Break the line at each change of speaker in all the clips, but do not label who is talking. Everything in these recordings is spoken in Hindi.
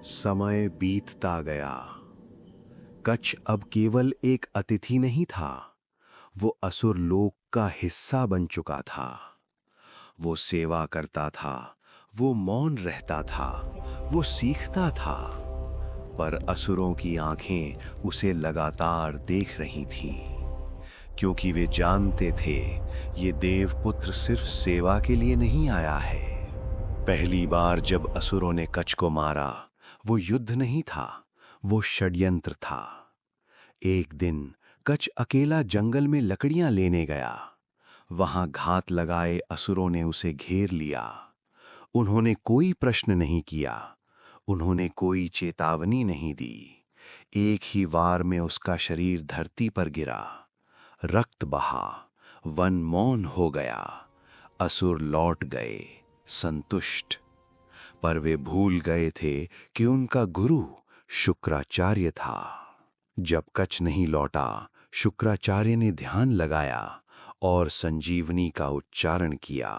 समय बीतता गया। कच्छ अब केवल एक अतिथि नहीं था, वो असुर लोक का हिस्सा बन चुका था। वो सेवा करता था, वो मौन रहता था, वो सीखता था। पर असुरों की आंखें उसे लगातार देख रही थीं, क्योंकि वे जानते थे ये देवपुत्र सिर्फ सेवा के लिए नहीं आया है। पहली बार जब असुरों ने कच्छ को मारा, वो युद्ध नहीं था, वो षड्यंत्र था। एक दिन कच्छ अकेला जंगल में लकड़ियां लेने गया। वहां घात लगाए असुरों ने उसे घेर लिया। उन्होंने कोई प्रश्न नहीं किया, उन्होंने कोई चेतावनी नहीं दी। एक ही वार में उसका शरीर धरती पर गिरा। रक्त बहा, वन मौन हो गया। असुर लौट गए संतुष्ट। पर वे भूल गए थे कि उनका गुरु शुक्राचार्य था। जब कच्छ नहीं लौटा, शुक्राचार्य ने ध्यान लगाया और संजीवनी का उच्चारण किया।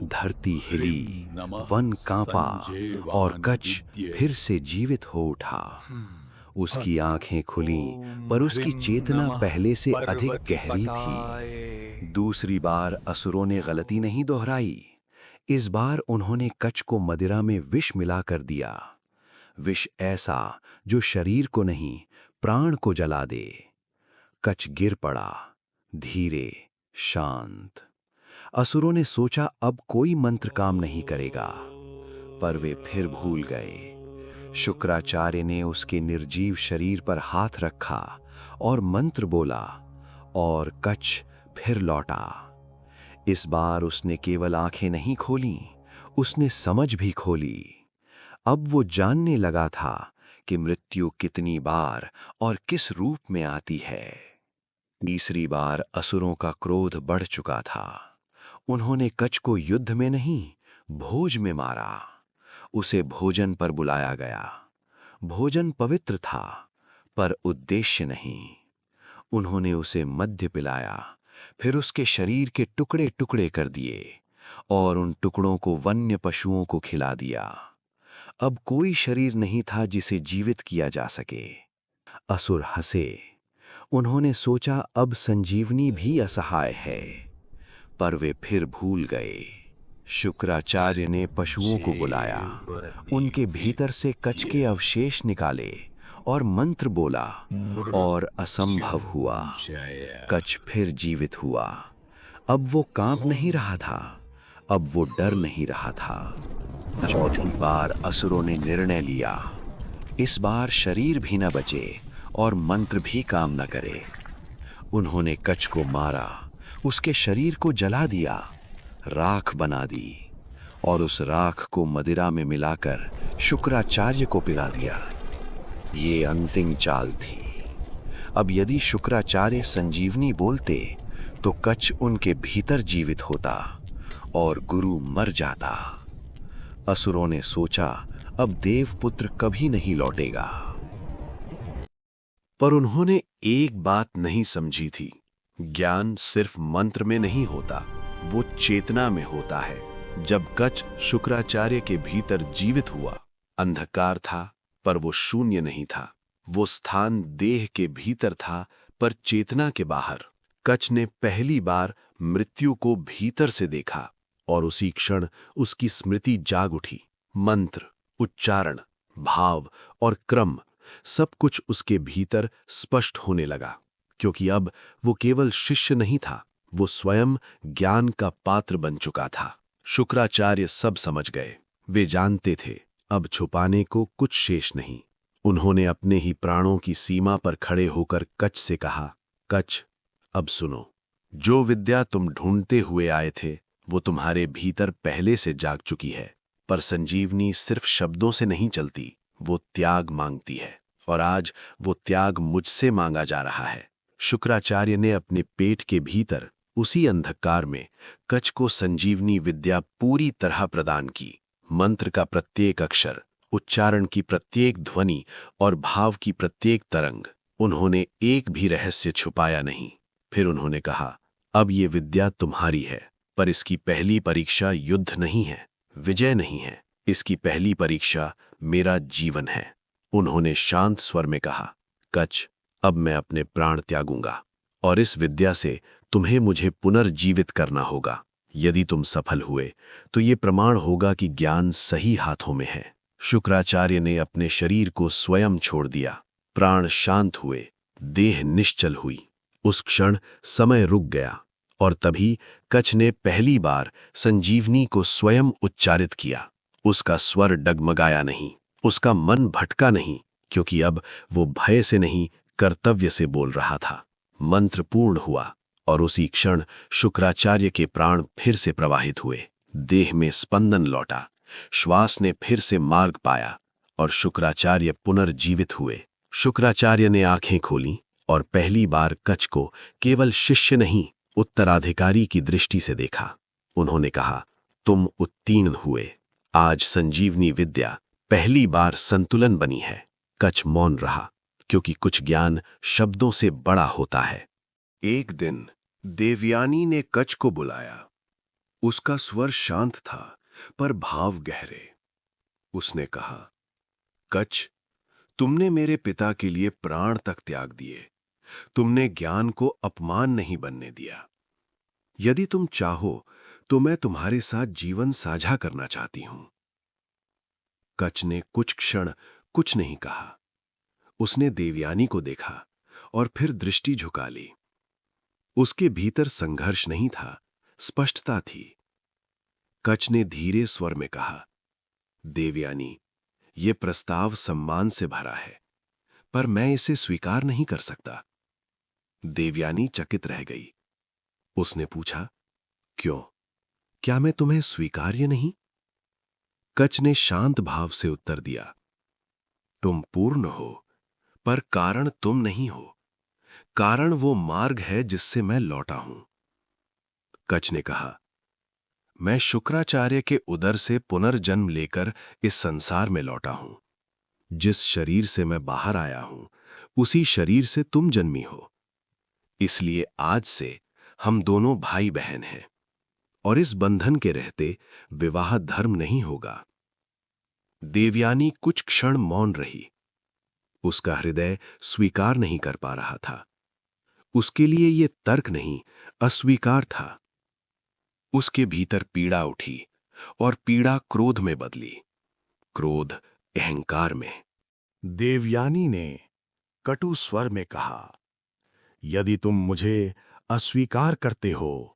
धरती हिली, वन कांपा और कच्छ फिर से जीवित हो उठा। उसकी आंखें खुलीं, पर उसकी चेतना पहले से अधिक गहरी थी। दूसरी बार असुरों ने गलती नहीं दोहराई। इस बार उन्होंने कच्छ को मदिरा में विष मिलाकर दिया। विष ऐसा जो शरीर को नहीं, प्राण को जला दे। कच्छ गिर पड़ा, धीरे, शांत। असुरों ने सोचा अब कोई मंत्र काम नहीं करेगा, पर वे फिर भूल गए। शुक्राचार्य ने उसके निर्जीव शरीर पर हाथ रखा और मंत्र बोला, और कच्छ फिर लौटा। इस बार उसने केवल आंखें नहीं खोलीं, उसने समझ भी खोली। अब वो जानने लगा था कि मृत्यु कितनी बार और किस रूप में आती है। तीसरी बार असुरों का क्रोध बढ़ चुका था। उन्होंने कच्छ को युद्ध में नहीं, भोज में मारा। उसे भोजन पर बुलाया गया। भोजन पवित्र था, पर उद्देश्य नहीं। उन्होंने उसे मद्य पिलाया, फिर उसके शरीर के टुकड़े टुकड़े कर दिए और उन टुकड़ों को वन्य पशुओं को खिला दिया। अब कोई शरीर नहीं था जिसे जीवित किया जा सके। असुर हंसे। उन्होंने सोचा अब संजीवनी भी असहाय है, पर वे फिर भूल गए। शुक्राचार्य ने पशुओं को बुलाया, उनके भीतर से कच्छ के अवशेष निकाले और मंत्र बोला, और असंभव हुआ। कच्छ फिर जीवित हुआ। अब वो कांप नहीं रहा था, अब वो डर नहीं रहा था। चौथी बार असुरों ने निर्णय लिया, इस बार शरीर भी न बचे और मंत्र भी काम न करे। उन्होंने कच्छ को मारा, उसके शरीर को जला दिया, राख बना दी और उस राख को मदिरा में मिलाकर शुक्राचार्य को पिला दिया। ये अंतिम चाल थी। अब यदि शुक्राचार्य संजीवनी बोलते तो कच्छ उनके भीतर जीवित होता और गुरु मर जाता। असुरों ने सोचा अब देवपुत्र कभी नहीं लौटेगा। पर उन्होंने एक बात नहीं समझी थी, ज्ञान सिर्फ मंत्र में नहीं होता, वो चेतना में होता है। जब कच्छ शुक्राचार्य के भीतर जीवित हुआ, अंधकार था पर वो शून्य नहीं था। वो स्थान देह के भीतर था पर चेतना के बाहर। कच्छ ने पहली बार मृत्यु को भीतर से देखा और उसी क्षण उसकी स्मृति जाग उठी। मंत्र, उच्चारण, भाव और क्रम सब कुछ उसके भीतर स्पष्ट होने लगा, क्योंकि अब वो केवल शिष्य नहीं था, वो स्वयं ज्ञान का पात्र बन चुका था। शुक्राचार्य सब समझ गए। वे जानते थे अब छुपाने को कुछ शेष नहीं। उन्होंने अपने ही प्राणों की सीमा पर खड़े होकर कच्छ से कहा, कच्छ, अब सुनो। जो विद्या तुम ढूंढते हुए आए थे वो तुम्हारे भीतर पहले से जाग चुकी है। पर संजीवनी सिर्फ शब्दों से नहीं चलती, वो त्याग मांगती है, और आज वो त्याग मुझसे मांगा जा रहा है। शुक्राचार्य ने अपने पेट के भीतर उसी अंधकार में कच्छ को संजीवनी विद्या पूरी तरह प्रदान की। मंत्र का प्रत्येक अक्षर, उच्चारण की प्रत्येक ध्वनि और भाव की प्रत्येक तरंग, उन्होंने एक भी रहस्य छुपाया नहीं। फिर उन्होंने कहा, अब ये विद्या तुम्हारी है, पर इसकी पहली परीक्षा युद्ध नहीं है, विजय नहीं है,
इसकी पहली परीक्षा मेरा जीवन है। उन्होंने शांत स्वर में कहा, कच, अब मैं अपने प्राण त्यागूंगा और इस विद्या से तुम्हें मुझे पुनर्जीवित करना होगा। यदि तुम सफल हुए तो ये प्रमाण होगा कि ज्ञान सही हाथों में है। शुक्राचार्य ने अपने शरीर को स्वयं छोड़ दिया। प्राण शांत हुए, देह निश्चल हुई। उस क्षण समय रुक गया और तभी कच्छ ने पहली बार संजीवनी को स्वयं उच्चारित किया। उसका स्वर डगमगाया नहीं, उसका मन भटका नहीं, क्योंकि अब वो भय से नहीं, कर्तव्य से बोल रहा था। मंत्र पूर्ण हुआ और उसी क्षण शुक्राचार्य के प्राण फिर से प्रवाहित हुए। देह में स्पंदन लौटा, श्वास ने फिर से मार्ग पाया और शुक्राचार्य पुनर्जीवित हुए। शुक्राचार्य ने आंखें खोलीं और पहली बार कच्छ को केवल शिष्य नहीं, उत्तराधिकारी की दृष्टि से देखा। उन्होंने कहा, तुम उत्तीर्ण हुए। आज संजीवनी विद्या पहली बार संतुलन बनी है। कच्छ मौन रहा, क्योंकि कुछ ज्ञान शब्दों से बड़ा होता है।
एक दिन देवयानी ने कच्छ को बुलाया। उसका स्वर शांत था, पर भाव गहरे। उसने कहा, कच्छ, तुमने मेरे पिता के लिए प्राण तक त्याग दिए। तुमने ज्ञान को अपमान नहीं बनने दिया। यदि तुम चाहो तो मैं तुम्हारे साथ जीवन साझा करना चाहती हूं। कच्छ ने कुछ क्षण कुछ नहीं कहा। उसने देवयानी को देखा और फिर दृष्टि झुका ली। उसके भीतर संघर्ष नहीं था, स्पष्टता थी। कच्छ ने धीरे स्वर में कहा, देवयानी, ये प्रस्ताव सम्मान से भरा है, पर मैं इसे स्वीकार नहीं कर सकता। देवयानी चकित रह गई। उसने पूछा, क्यों? क्या मैं तुम्हें स्वीकार्य नहीं? कच्छ ने शांत भाव से उत्तर दिया, तुम पूर्ण हो, पर कारण तुम नहीं हो। कारण वो मार्ग है जिससे मैं लौटा हूं। कच्छ ने कहा, मैं शुक्राचार्य के उदर से पुनर्जन्म लेकर इस संसार में लौटा हूं। जिस शरीर से मैं बाहर आया हूं, उसी शरीर से तुम जन्मी हो। इसलिए आज से हम दोनों भाई बहन हैं और इस बंधन के रहते विवाह धर्म नहीं होगा। देवयानी कुछ क्षण मौन रही। उसका हृदय स्वीकार नहीं कर पा रहा था। उसके लिए यह तर्क नहीं, अस्वीकार था। उसके भीतर पीड़ा उठी और पीड़ा क्रोध में बदली, क्रोध अहंकार में।
देवयानी ने कटु स्वर में कहा, यदि तुम मुझे अस्वीकार करते हो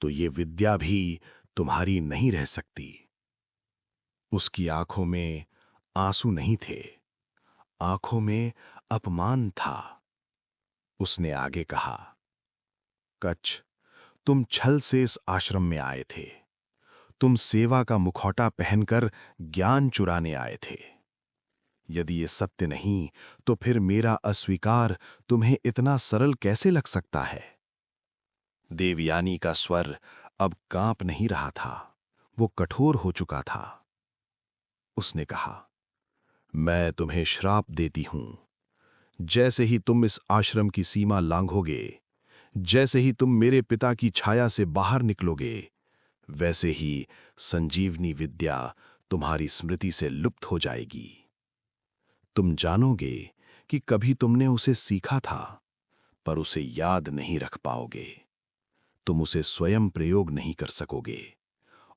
तो ये विद्या भी तुम्हारी नहीं रह सकती। उसकी आंखों में आंसू नहीं थे, आंखों में अपमान था। उसने आगे कहा, कच्छ, तुम छल से इस आश्रम में आए थे। तुम सेवा का मुखौटा पहनकर ज्ञान चुराने आए थे। यदि ये सत्य नहीं तो फिर मेरा अस्वीकार तुम्हें इतना सरल कैसे लग सकता है? देवयानी का स्वर अब कांप नहीं रहा था, वो कठोर हो चुका था। उसने कहा, मैं तुम्हें श्राप देती हूं। जैसे ही तुम इस आश्रम की सीमा लांघोगे, जैसे ही तुम मेरे पिता की छाया से बाहर निकलोगे, वैसे ही संजीवनी विद्या तुम्हारी स्मृति से लुप्त हो जाएगी। तुम जानोगे कि कभी तुमने उसे सीखा था, पर उसे याद नहीं रख पाओगे। तुम उसे स्वयं प्रयोग नहीं कर सकोगे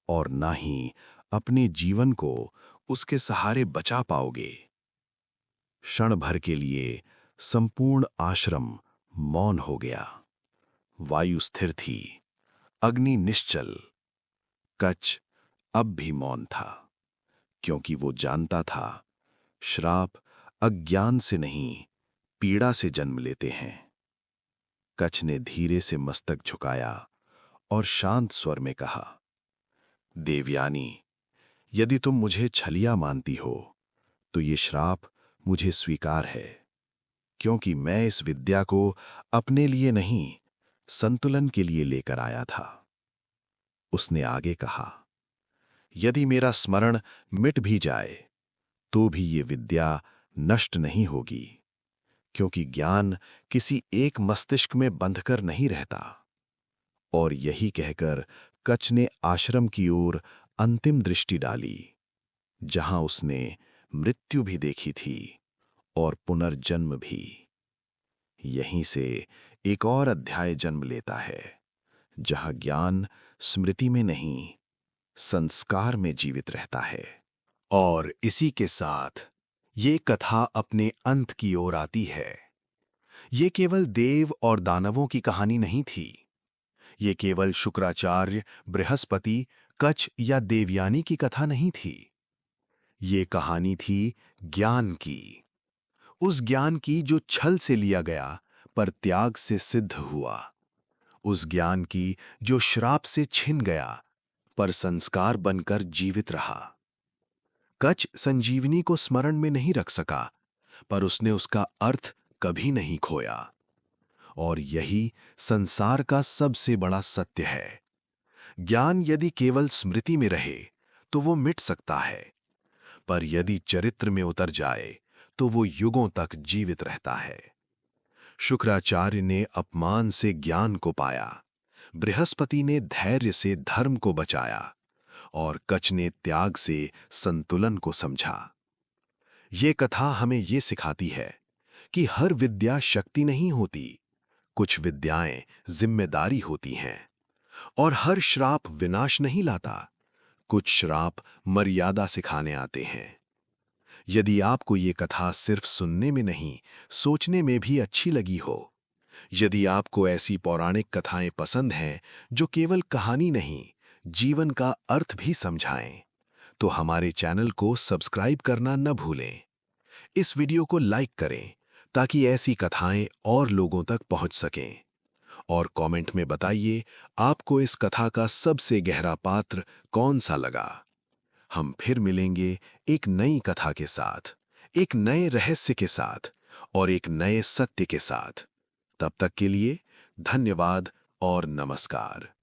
और ना ही अपने जीवन को उसके सहारे बचा पाओगे। क्षण भर के लिए संपूर्ण आश्रम मौन हो गया। वायु स्थिर थी, अग्नि निश्चल। कच्छ अब भी मौन था, क्योंकि वो जानता था, श्राप अज्ञान से नहीं, पीड़ा से जन्म लेते हैं। कच्छ ने धीरे से मस्तक झुकाया और शांत स्वर में कहा, देवयानी, यदि तुम मुझे छलिया मानती हो तो ये श्राप मुझे स्वीकार है, क्योंकि मैं इस विद्या को अपने लिए नहीं, संतुलन के लिए लेकर आया था। उसने आगे कहा, यदि मेरा स्मरण मिट भी जाए तो भी ये विद्या नष्ट नहीं होगी, क्योंकि ज्ञान किसी एक मस्तिष्क में बंधकर नहीं रहता। और यही कहकर कच्छ ने आश्रम की ओर अंतिम दृष्टि डाली। जहां उसने मृत्यु भी देखी थी और पुनर्जन्म भी। यहीं से एक और अध्याय जन्म लेता है, जहां ज्ञान स्मृति में नहीं, संस्कार में जीवित रहता है।
और इसी के साथ ये कथा अपने अंत की ओर आती है। ये केवल देव और दानवों की कहानी नहीं थी। ये केवल शुक्राचार्य, बृहस्पति, कच्छ या देवयानी की कथा नहीं थी। ये कहानी थी ज्ञान की। उस ज्ञान की जो छल से लिया गया पर त्याग से सिद्ध हुआ। उस ज्ञान की जो श्राप से छिन गया पर संस्कार बनकर जीवित रहा। कच्छ संजीवनी को स्मरण में नहीं रख सका, पर उसने उसका अर्थ कभी नहीं खोया। और यही संसार का सबसे बड़ा सत्य है। ज्ञान यदि केवल स्मृति में रहे तो वो मिट सकता है, पर यदि चरित्र में उतर जाए तो वो युगों तक जीवित रहता है। शुक्राचार्य ने अपमान से ज्ञान को पाया, बृहस्पति ने धैर्य से धर्म को बचाया और कच्छ ने त्याग से संतुलन को समझा। ये कथा हमें ये सिखाती है कि हर विद्या शक्ति नहीं होती, कुछ विद्याएं जिम्मेदारी होती हैं। और हर श्राप विनाश नहीं लाता, कुछ श्राप मर्यादा सिखाने आते हैं। यदि आपको ये कथा सिर्फ सुनने में नहीं, सोचने में भी अच्छी लगी हो, यदि आपको ऐसी पौराणिक कथाएं पसंद हैं जो केवल कहानी नहीं, जीवन का अर्थ भी समझाएं, तो हमारे चैनल को सब्सक्राइब करना न भूलें। इस वीडियो को लाइक करें ताकि ऐसी कथाएं और लोगों तक पहुंच सकें। और कमेंट में बताइए आपको इस कथा का सबसे गहरा पात्र कौन सा लगा। हम फिर मिलेंगे एक नई कथा के साथ, एक नए रहस्य के साथ और एक नए सत्य के साथ। तब तक के लिए धन्यवाद और नमस्कार।